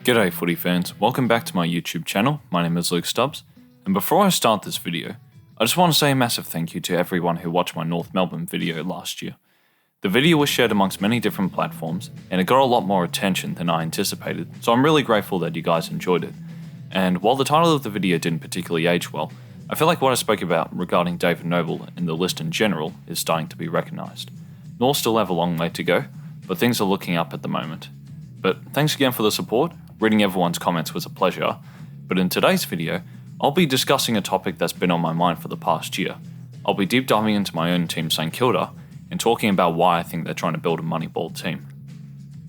G'day footy fans, welcome back to my YouTube channel. My name is Luke Stubbs, and before I start this video, I just want to say a massive thank you to everyone who watched my North Melbourne video last year. The video was shared amongst many different platforms, and it got a lot more attention than I anticipated, so I'm really grateful that you guys enjoyed it. And while the title of the video didn't particularly age well, I feel like what I spoke about regarding David Noble and the list in general is starting to be recognised. North still have a long way to go, but things are looking up at the moment. But thanks again for the support. Reading everyone's comments was a pleasure, but in today's video, I'll be discussing a topic that's been on my mind for the past year. I'll be deep diving into my own team, St Kilda, and talking about why I think they're trying to build a Moneyball team.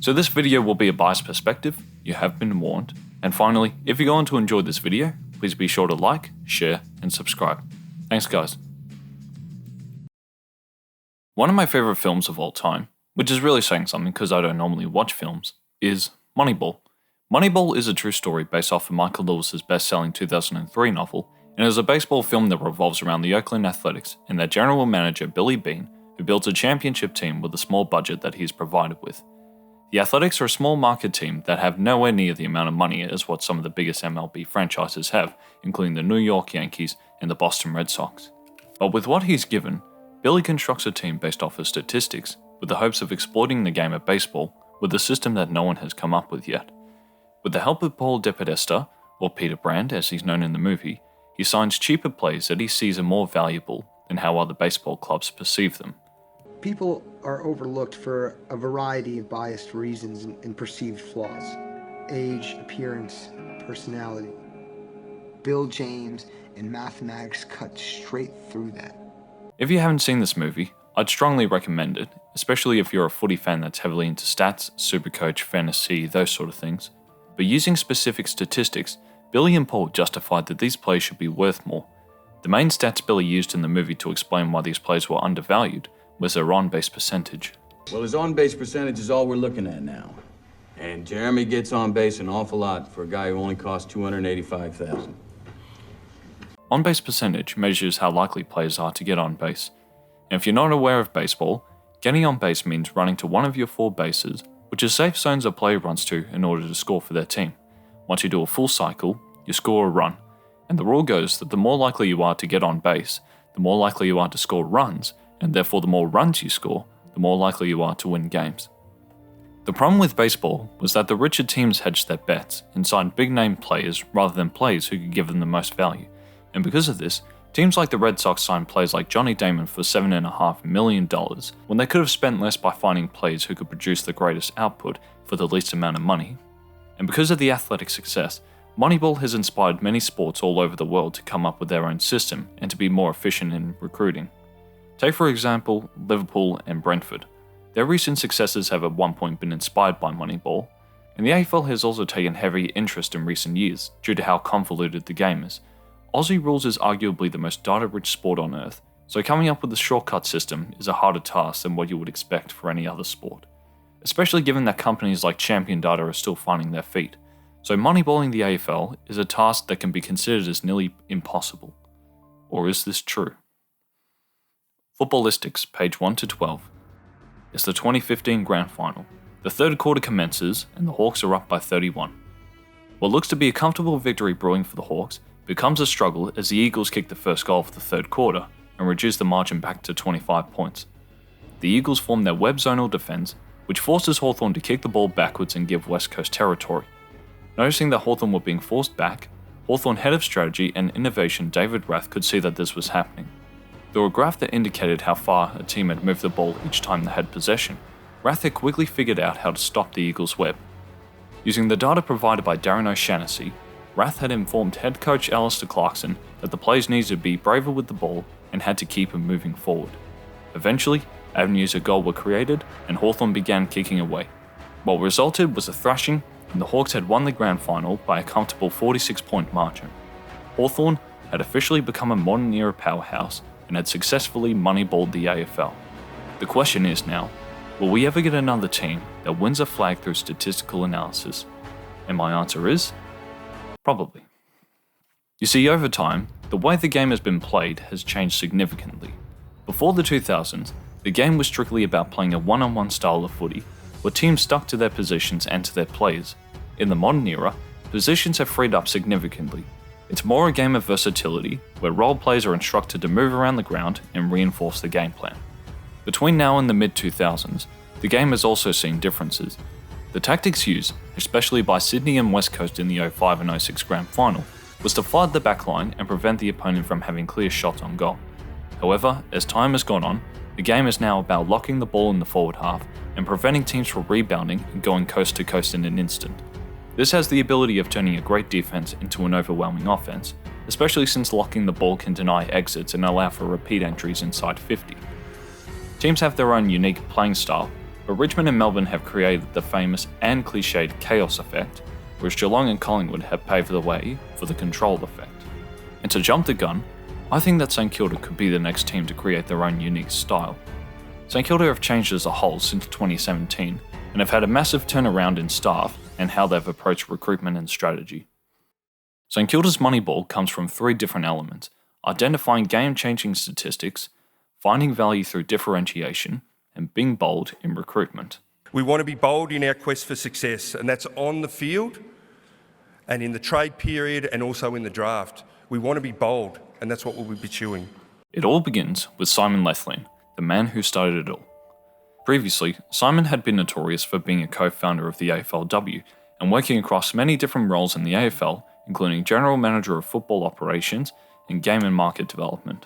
So this video will be a biased perspective, you have been warned, and finally, if you're going to enjoy this video, please be sure to like, share, and subscribe. Thanks guys. One of my favourite films of all time, which is really saying something because I don't normally watch films, is Moneyball. Moneyball is a true story based off of Michael Lewis's best-selling 2003 novel, and is a baseball film that revolves around the Oakland Athletics and their general manager Billy Beane, who builds a championship team with a small budget that he is provided with. The Athletics are a small market team that have nowhere near the amount of money as what some of the biggest MLB franchises have, including the New York Yankees and the Boston Red Sox. But with what he's given, Billy constructs a team based off of statistics, with the hopes of exploiting the game of baseball with a system that no one has come up with yet. With the help of Paul DePodesta, or Peter Brand as he's known in the movie, he signs cheaper players that he sees are more valuable than how other baseball clubs perceive them. People are overlooked for a variety of biased reasons and perceived flaws. Age, appearance, personality. Bill James and mathematics cut straight through that. If you haven't seen this movie, I'd strongly recommend it, especially if you're a footy fan that's heavily into stats, supercoach, fantasy, those sort of things. But using specific statistics, Billy and Paul justified that these players should be worth more. The main stats Billy used in the movie to explain why these players were undervalued was their on-base percentage. Well, his on-base percentage is all we're looking at now. And Jeremy gets on base an awful lot for a guy who only costs $285,000. On-base percentage measures how likely players are to get on base. And if you're not aware of baseball, getting on base means running to one of your four bases, which are safe zones a player runs to in order to score for their team. Once you do a full cycle, you score a run, and the rule goes that the more likely you are to get on base, the more likely you are to score runs, and therefore the more runs you score, the more likely you are to win games. The problem with baseball was that the richer teams hedged their bets and signed big-name players rather than players who could give them the most value, and because of this, teams like the Red Sox signed players like Johnny Damon for $7.5 million when they could have spent less by finding players who could produce the greatest output for the least amount of money. And because of the athletic success, Moneyball has inspired many sports all over the world to come up with their own system and to be more efficient in recruiting. Take for example Liverpool and Brentford. Their recent successes have at one point been inspired by Moneyball, and the AFL has also taken heavy interest in recent years due to how convoluted the game is. Aussie rules is arguably the most data-rich sport on earth, so coming up with a shortcut system is a harder task than what you would expect for any other sport. Especially given that companies like Champion Data are still finding their feet, so moneyballing the AFL is a task that can be considered as nearly impossible. Or is this true? Footballistics, page 1 to 12. It's the 2015 Grand Final. The third quarter commences, and the Hawks are up by 31. What looks to be a comfortable victory brewing for the Hawks becomes a struggle as the Eagles kick the first goal of the third quarter and reduce the margin back to 25 points. The Eagles form their web zonal defense, which forces Hawthorn to kick the ball backwards and give West Coast territory. Noticing that Hawthorn were being forced back, Hawthorn head of strategy and innovation David Rath could see that this was happening. Through a graph that indicated how far a team had moved the ball each time they had possession, Rath had quickly figured out how to stop the Eagles' web. Using the data provided by Darren O'Shannessy, Rath had informed head coach Alistair Clarkson that the players needed to be braver with the ball and had to keep him moving forward. Eventually, avenues of goal were created and Hawthorn began kicking away. What resulted was a thrashing, and the Hawks had won the grand final by a comfortable 46-point margin. Hawthorn had officially become a modern-era powerhouse and had successfully moneyballed the AFL. The question is now, will we ever get another team that wins a flag through statistical analysis? And my answer is, probably. You see, over time, the way the game has been played has changed significantly. Before the 2000s, the game was strictly about playing a one-on-one style of footy, where teams stuck to their positions and to their players. In the modern era, positions have freed up significantly. It's more a game of versatility, where role players are instructed to move around the ground and reinforce the game plan. Between now and the mid-2000s, the game has also seen differences. The tactics used, especially by Sydney and West Coast in the 05 and 06 Grand Final, was to flood the backline and prevent the opponent from having clear shots on goal. However, as time has gone on, the game is now about locking the ball in the forward half and preventing teams from rebounding and going coast to coast in an instant. This has the ability of turning a great defense into an overwhelming offense, especially since locking the ball can deny exits and allow for repeat entries inside 50. Teams have their own unique playing style, but Richmond and Melbourne have created the famous and cliched chaos effect, whereas Geelong and Collingwood have paved the way for the control effect. And to jump the gun, I think that St Kilda could be the next team to create their own unique style. St Kilda have changed as a whole since 2017 and have had a massive turnaround in staff and how they've approached recruitment and strategy. St Kilda's Moneyball comes from 3 different elements: identifying game-changing statistics, finding value through differentiation, and being bold in recruitment. We want to be bold in our quest for success, and that's on the field and in the trade period and also in the draft. We want to be bold, and that's what we'll be pursuing. It all begins with Simon Lethlean, the man who started it all. Previously, Simon had been notorious for being a co-founder of the AFLW and working across many different roles in the AFL, including General Manager of Football Operations and Game and Market Development.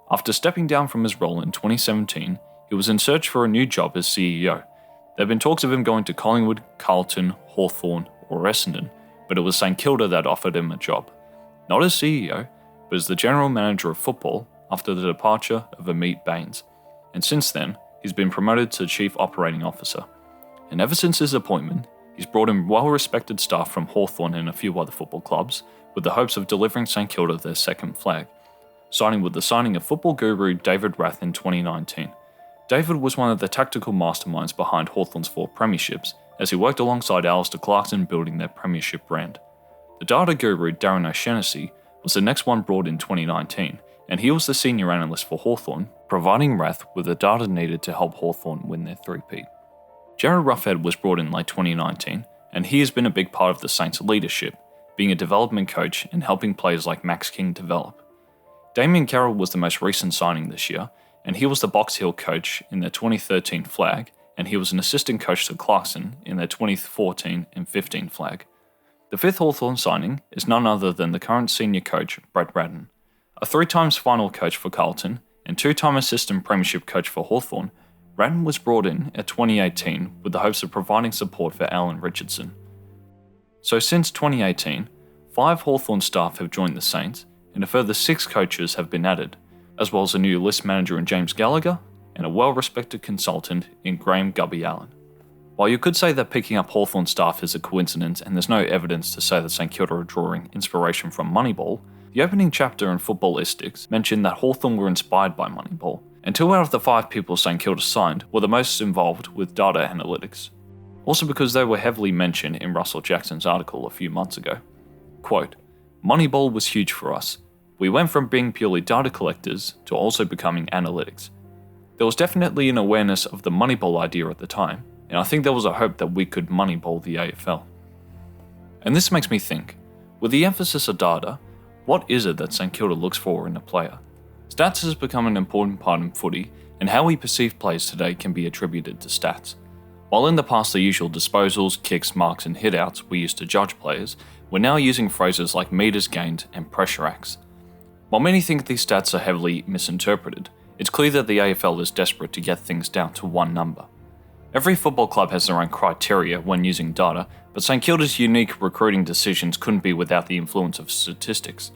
After stepping down from his role in 2017, he was in search for a new job as CEO. There have been talks of him going to Collingwood, Carlton, Hawthorn, or Essendon, but it was St Kilda that offered him a job. Not as CEO, but as the General Manager of Football after the departure of Amit Baines. And since then, he's been promoted to Chief Operating Officer. And ever since his appointment, he's brought in well-respected staff from Hawthorn and a few other football clubs, with the hopes of delivering St Kilda their second flag, signing with the signing of football guru David Rath in 2019. David was one of the tactical masterminds behind Hawthorn's 4 premierships, as he worked alongside Alistair Clarkson building their premiership brand. The data guru Darren O'Shannessy was the next one brought in 2019, and he was the senior analyst for Hawthorn, providing Rath with the data needed to help Hawthorn win their three-peat. Jared Ruffhead was brought in late 2019, and he has been a big part of the Saints' leadership, being a development coach and helping players like Max King develop. Damien Carroll was the most recent signing this year, and he was the Box Hill coach in their 2013 flag, and he was an assistant coach to Clarkson in their 2014 and 15 flag. The 5th Hawthorn signing is none other than the current senior coach, Brett Radden. A 3-time final coach for Carlton and 2-time assistant premiership coach for Hawthorn, Radden was brought in at 2018 with the hopes of providing support for Alan Richardson. So since 2018, 5 Hawthorn staff have joined the Saints, and a further 6 coaches have been added, as well as a new list manager in James Gallagher and a well-respected consultant in Graham Gubby Allen. While you could say that picking up Hawthorn staff is a coincidence and there's no evidence to say that St Kilda are drawing inspiration from Moneyball, the opening chapter in Footballistics mentioned that Hawthorn were inspired by Moneyball, and 2 out of the 5 people St Kilda signed were the most involved with data analytics. Also because they were heavily mentioned in Russell Jackson's article a few months ago. Quote, "Moneyball was huge for us. We went from being purely data collectors to also becoming analytics. There was definitely an awareness of the Moneyball idea at the time, and I think there was a hope that we could Moneyball the AFL. And this makes me think, with the emphasis of data, what is it that St Kilda looks for in a player? Stats has become an important part in footy, and how we perceive players today can be attributed to stats. While in the past the usual disposals, kicks, marks and hitouts we used to judge players, we're now using phrases like metres gained and pressure acts. While many think these stats are heavily misinterpreted, it's clear that the AFL is desperate to get things down to one number. Every football club has their own criteria when using data, but St Kilda's unique recruiting decisions couldn't be without the influence of statistics.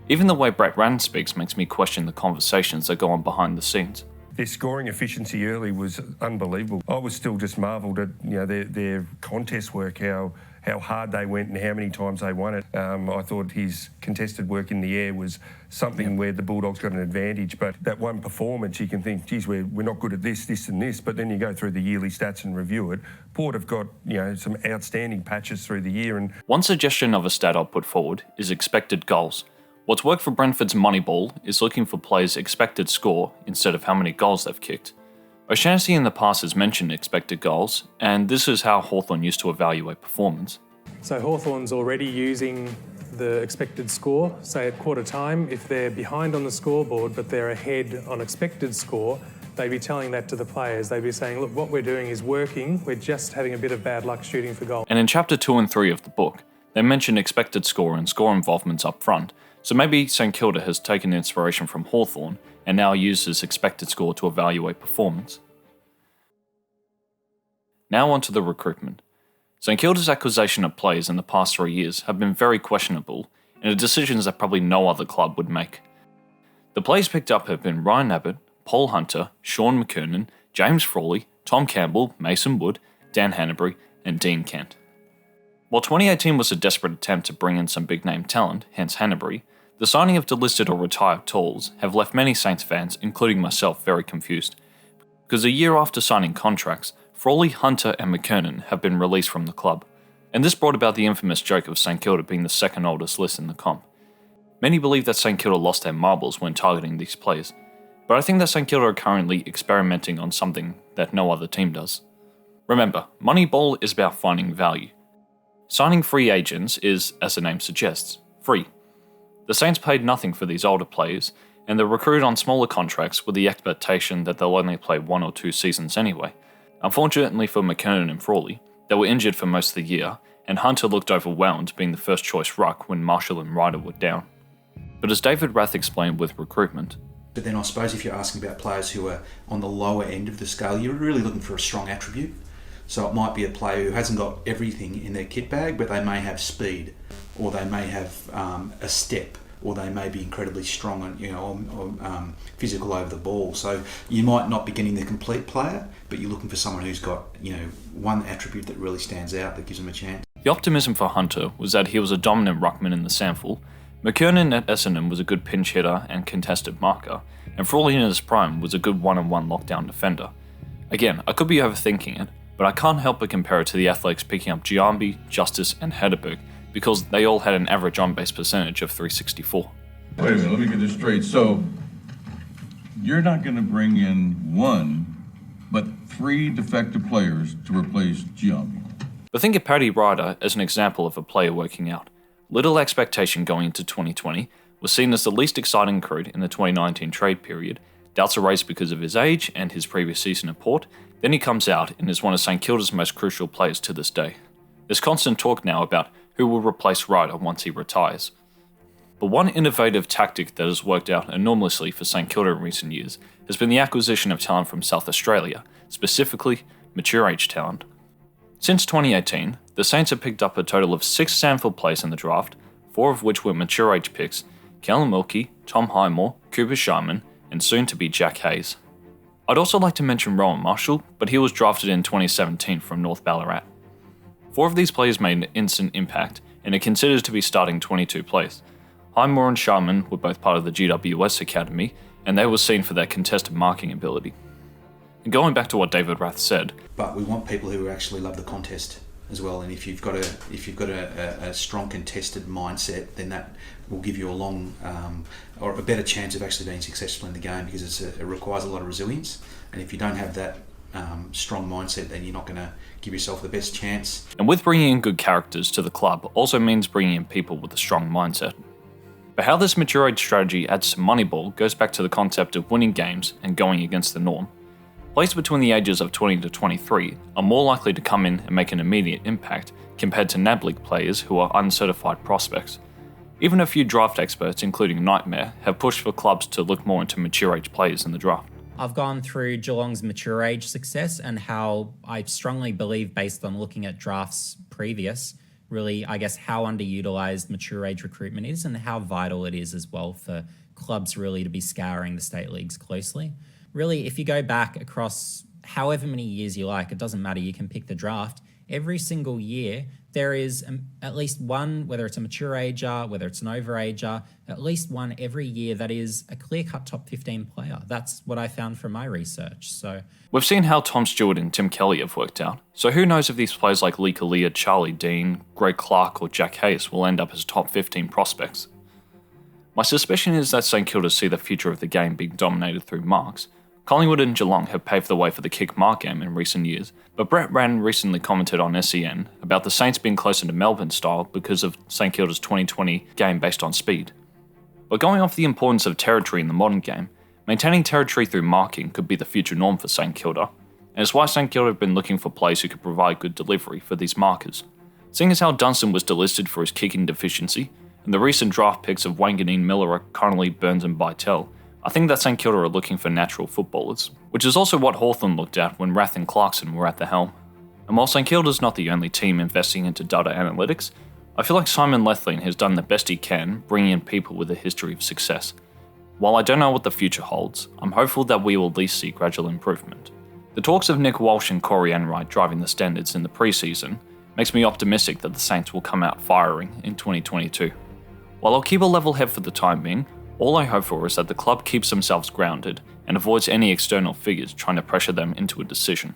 Even the way Brett Radden speaks makes me question the conversations that go on behind the scenes. Their scoring efficiency early was unbelievable. I was still just marvelled at their contest work, how hard they went and how many times they won it. I thought his contested work in the air was something where the Bulldogs got an advantage. But that one performance, you can think, geez, we're not good at this and this. But then you go through the yearly stats and review it. Port have got some outstanding patches through the year. And one suggestion of a stat I'll put forward is expected goals. What's worked for Brentford's Moneyball is looking for players' expected score instead of how many goals they've kicked. O'Shannessy in the past has mentioned expected goals, and this is how Hawthorn used to evaluate performance. So Hawthorn's already using the expected score, say at quarter time. If they're behind on the scoreboard but they're ahead on expected score, they'd be telling that to the players. They'd be saying, look, what we're doing is working, we're just having a bit of bad luck shooting for goal. And in chapter 2 and 3 of the book, they mention expected score and score involvements up front, so maybe St Kilda has taken inspiration from Hawthorn and now uses expected score to evaluate performance. Now on to the recruitment. St Kilda's acquisition of players in the past 3 years have been very questionable and are decisions that probably no other club would make. The players picked up have been Ryan Abbott, Paul Hunter, Sean McKernan, James Frawley, Tom Campbell, Mason Wood, Dan Hanbury, and Dean Kent. While 2018 was a desperate attempt to bring in some big-name talent, hence Hanbury, the signing of delisted or retired tools have left many Saints fans, including myself, very confused. Because a year after signing contracts, Frawley, Hunter, and McKernan have been released from the club, and this brought about the infamous joke of St Kilda being the second oldest list in the comp. Many believe that St Kilda lost their marbles when targeting these players, but I think that St Kilda are currently experimenting on something that no other team does. Remember, Moneyball is about finding value. Signing free agents is, as the name suggests, free. The Saints paid nothing for these older players, and they're recruited on smaller contracts with the expectation that they'll only play 1 or 2 seasons anyway. Unfortunately for McKernan and Frawley, they were injured for most of the year, and Hunter looked overwhelmed being the first choice ruck when Marshall and Ryder were down. But as David Rath explained with recruitment, but then I suppose if you're asking about players who are on the lower end of the scale, you're really looking for a strong attribute. So it might be a player who hasn't got everything in their kit bag, but they may have speed, or they may have a step, or they may be incredibly strong and or physical over the ball. So you might not be getting the complete player, but you're looking for someone who's got one attribute that really stands out that gives them a chance. the optimism for Hunter was that he was a dominant ruckman in the sample. McKernan at Essendon was a good pinch hitter and contested marker, and Frawley in his prime was a good one-on-one lockdown defender. Again, I could be overthinking it, but I can't help but compare it to the Athletics picking up Giambi, Justice and Hedberg because they all had an average on-base percentage of .364. Wait a minute, let me get this straight. So, you're not going to bring in one, but 3 defective players to replace Giambi. But think of Paddy Ryder as an example of a player working out. Little expectation going into 2020, was seen as the least exciting recruit in the 2019 trade period. Doubts are raised because of his age and his previous season at Port. Then he comes out and is one of St Kilda's most crucial players to this day. There's constant talk now about who will replace Ryder once he retires. But one innovative tactic that has worked out enormously for St Kilda in recent years has been the acquisition of talent from South Australia, specifically mature age talent. Since 2018, the Saints have picked up a total of 6 Sanford players in the draft, 4 of which were mature age picks: Callum Wilkie, Tom Highmore, Cooper Sharman, and soon to be Jack Hayes. I'd also like to mention Rowan Marshall, but he was drafted in 2017 from North Ballarat. 4 of these players made an instant impact and are considered to be starting 22 players. Highmore and Sharman were both part of the GWS Academy, and they were seen for their contested marking ability. And going back to what David Rath said, but we want people who actually love the contest as well. And if you've got a strong contested mindset, then that will give you a long or a better chance of actually being successful in the game, because it requires a lot of resilience. And if you don't have that strong mindset, then you're not going to give yourself the best chance. And with bringing in good characters to the club also means bringing in people with a strong mindset. But how this mature age strategy adds to Moneyball goes back to the concept of winning games and going against the norm. Players between the ages of 20 to 23 are more likely to come in and make an immediate impact compared to NAB League players who are uncertified prospects. Even a few draft experts, including Nightmare, have pushed for clubs to look more into mature age players in the draft. I've gone through Geelong's mature age success and how I strongly believe, based on looking at drafts previous, really, I guess, how underutilised mature age recruitment is and how vital it is as well for clubs really to be scouring the state leagues closely. Really, if you go back across however many years you like, it doesn't matter, you can pick the draft. Every single year, there is at least one, whether it's a mature ager, whether it's an overager, at least one every year that is a clear-cut top 15 player. That's what I found from my research. So we've seen how Tom Stewart and Tim Kelly have worked out, so who knows if these players like Lee Kalia, Charlie Dean, Greg Clark or Jack Hayes will end up as top 15 prospects. My suspicion is that St Kilda see the future of the game being dominated through marks, Collingwood and Geelong have paved the way for the kick mark game in recent years, but Brett Rann recently commented on SEN about the Saints being closer to Melbourne style because of St Kilda's 2020 game based on speed. But going off the importance of territory in the modern game, maintaining territory through marking could be the future norm for St Kilda, and it's why St Kilda have been looking for players who could provide good delivery for these markers. Seeing as how Dunstan was delisted for his kicking deficiency, and the recent draft picks of Wanganeen, Miller, Connolly, Burns and Bytel, I think that St Kilda are looking for natural footballers, which is also what Hawthorn looked at when Rath and Clarkson were at the helm. And while St Kilda is not the only team investing into data analytics, I feel like Simon Lethlean has done the best he can bringing in people with a history of success. While I don't know what the future holds, I'm hopeful that we will at least see gradual improvement. The talks of Nick Walsh and Corey Enright driving the standards in the pre-season makes me optimistic that the Saints will come out firing in 2022. While I'll keep a level head for the time being, all I hope for is that the club keeps themselves grounded and avoids any external figures trying to pressure them into a decision.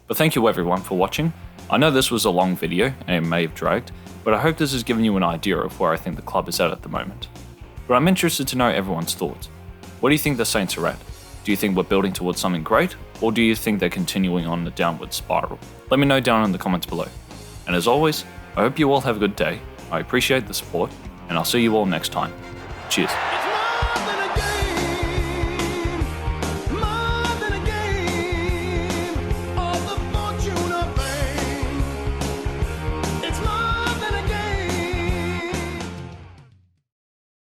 But thank you everyone for watching. I know this was a long video and it may have dragged, but I hope this has given you an idea of where I think the club is at the moment. But I'm interested to know everyone's thoughts. What do you think the Saints are at? Do you think we're building towards something great, or do you think they're continuing on the downward spiral? Let me know down in the comments below. And as always, I hope you all have a good day, I appreciate the support, and I'll see you all next time. Cheers.